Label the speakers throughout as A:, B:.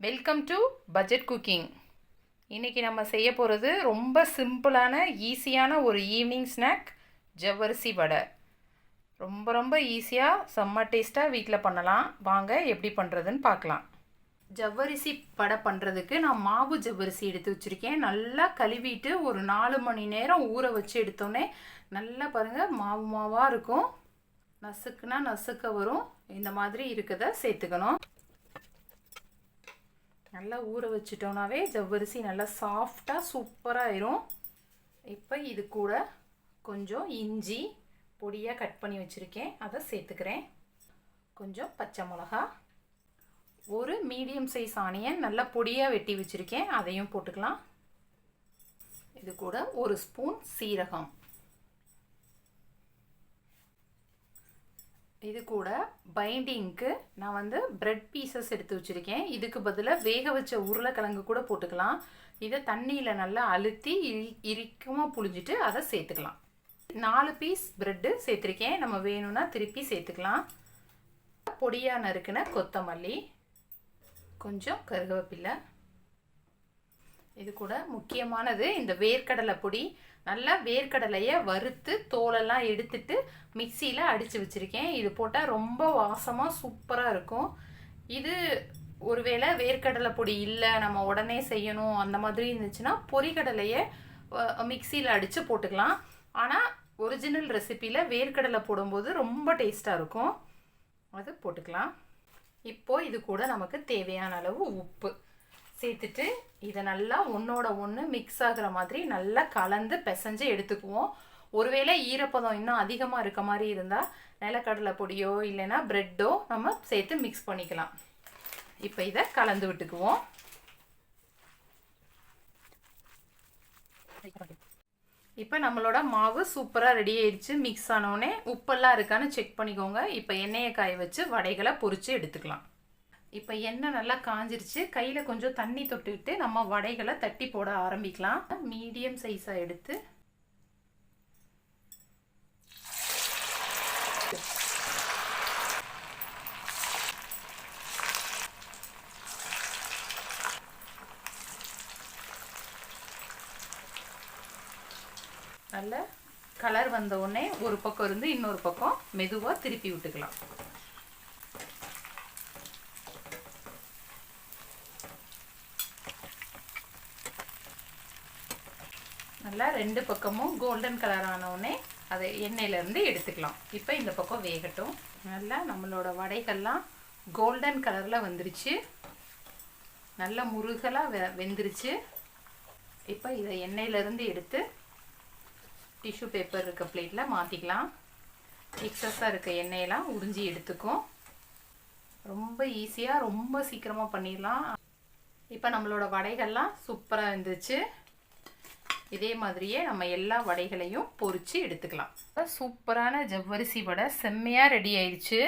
A: Welcome to budget cooking. இன்றைக்கி நம்ம செய்ய போகிறது ரொம்ப சிம்பிளான ஈஸியான ஒரு ஈவினிங் ஸ்நாக், ஜவ்வரிசி வடை. ரொம்ப ஈஸியாக செம்ம டேஸ்ட்டாக வீட்டில் பண்ணலாம். வாங்க எப்படி பண்ணுறதுன்னு பார்க்கலாம். ஜவ்வரிசி வடை பண்ணுறதுக்கு நான் மாவு ஜவ்வரிசி எடுத்து வச்சுருக்கேன். நல்லா கழுவிட்டு ஒரு 4 மணி நேரம் ஊற வச்சு எடுத்தோன்னே நல்லா பாருங்கள் மாவாக இருக்கும். நசுக்குனா நசுக்க வரும். இந்த மாதிரி இருக்கதை சேர்த்துக்கணும். நல்லா ஊற வச்சிட்டோன்னாவே ஜவ்வரிசி நல்லா சாஃப்டாக சூப்பராக ஆயிரும். இப்போ இது கூட கொஞ்சம் இஞ்சி பொடியாக கட் பண்ணி வச்சுருக்கேன், அதை சேர்த்துக்கிறேன். கொஞ்சம் பச்சை மிளகா, ஒரு மீடியம் சைஸ் ஆனியன் நல்லா பொடியாக வெட்டி வச்சுருக்கேன், அதையும் போட்டுக்கலாம். இது கூட ஒரு ஸ்பூன் சீரகம். இது கூட பைண்டிங்க்கு நான் பிரெட் பீசஸ் எடுத்து வச்சுருக்கேன். இதுக்கு பதிலாக வேக வச்ச உருளைக்கிழங்கு கூட போட்டுக்கலாம். இதை தண்ணியில் நல்லா அழுத்தி இறுக்கமாக புழிஞ்சிட்டு அதை சேர்த்துக்கலாம். 4 பீஸ் ப்ரெட்டு சேர்த்துருக்கேன். நம்ம வேணும்னா திருப்பி சேர்த்துக்கலாம். பொடியாக நறுக்கின கொத்தமல்லி, கொஞ்சம் கருவேப்பிலை. இது கூட முக்கியமானது இந்த வேர்க்கடலை பொடி. நல்லா வேர்க்கடலையை வறுத்து தோலெல்லாம் எடுத்துட்டு மிக்சியில் அடித்து வச்சுருக்கேன். இது போட்டால் ரொம்ப வாசமாக சூப்பராக இருக்கும். இது ஒருவேளை வேர்க்கடலை பொடி இல்லை, நம்ம உடனே செய்யணும் அந்த மாதிரி இருந்துச்சுன்னா பொரிக்கடலையை மிக்சியில் அடித்து போட்டுக்கலாம். ஆனால் ஒரிஜினல் ரெசிப்பியில் வேர்க்கடலை போடும்போது ரொம்ப டேஸ்ட்டாக இருக்கும். அது போட்டுக்கலாம். இப்போது இது கூட நமக்கு தேவையான அளவு உப்பு சேர்த்துட்டு இதை நல்லா ஒன்றோட ஒன்று மிக்ஸ் ஆகிற மாதிரி நல்லா கலந்து பிசைஞ்சு எடுத்துக்குவோம். ஒருவேளை ஈரப்பதம் இன்னும் அதிகமாக இருக்க மாதிரி இருந்தால் நிலக்கடலை பொடியோ இல்லைன்னா ப்ரெட்டோ நம்ம சேர்த்து மிக்ஸ் பண்ணிக்கலாம். இப்போ இதை கலந்து விட்டுக்குவோம். இப்போ நம்மளோட மாவு சூப்பராக ரெடி ஆயிடுச்சு. மிக்ஸ் ஆனோடனே உப்பெல்லாம் இருக்கான்னு செக் பண்ணிக்கோங்க. இப்போ எண்ணெயை காய வச்சு வடைகளை பொரித்து எடுத்துக்கலாம். இப்போ எண்ணெய் நல்லா காஞ்சிருச்சு. கையில் கொஞ்சம் தண்ணி தொட்டுக்கிட்டு நம்ம வடைகளை தட்டி போட ஆரம்பிக்கலாம். மீடியம் சைஸாக எடுத்து நல்ல கலர் வந்த உடனே ஒரு பக்கம் இருந்து இன்னொரு பக்கம் மெதுவாக திருப்பி விட்டுக்கலாம். நல்லா 2 பக்கமும் கோல்டன் கலர் ஆனவுடனே அதை எண்ணெயிலேருந்து எடுத்துக்கலாம். இப்போ இந்த பக்கம் வேகட்டும். நல்லா நம்மளோட வடைகள்லாம் கோல்டன் கலரில் வந்துருச்சு. நல்லா முருகலாக வெந்துருச்சு. இப்போ இதை எண்ணெயிலேருந்து எடுத்து டிஷ்யூ பேப்பர் இருக்க பிளேட்டில் மாற்றிக்கலாம். எக்ஸஸாக இருக்க எண்ணெயெல்லாம் உறிஞ்சி எடுத்துக்கும். ரொம்ப ஈஸியாக ரொம்ப சீக்கிரமாக பண்ணிடலாம். இப்போ நம்மளோட வடைகள்லாம் சூப்பராக இருந்துச்சு. இதே மாதிரியே நம்ம எல்லா வடைகளையும் பொரித்து எடுத்துக்கலாம். சூப்பரான ஜவ்வரிசி வடை செம்மையாக ரெடி ஆயிடுச்சு.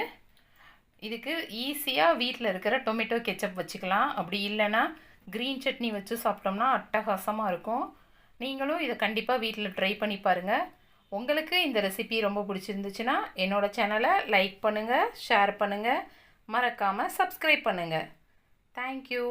A: இதுக்கு ஈஸியாக வீட்டில் இருக்கிற டொமேட்டோ கெச்சப் வச்சுக்கலாம். அப்படி இல்லைன்னா க்ரீன் சட்னி வச்சு சாப்பிட்டோம்னா அட்டகாசமாக இருக்கும். நீங்களும் இதை கண்டிப்பாக வீட்டில் ட்ரை பண்ணி பாருங்கள். உங்களுக்கு இந்த ரெசிபி ரொம்ப பிடிச்சிருந்துச்சுன்னா என்னோடய சேனலை லைக் பண்ணுங்கள், ஷேர் பண்ணுங்கள், மறக்காமல் சப்ஸ்கிரைப் பண்ணுங்கள். தேங்க்யூ.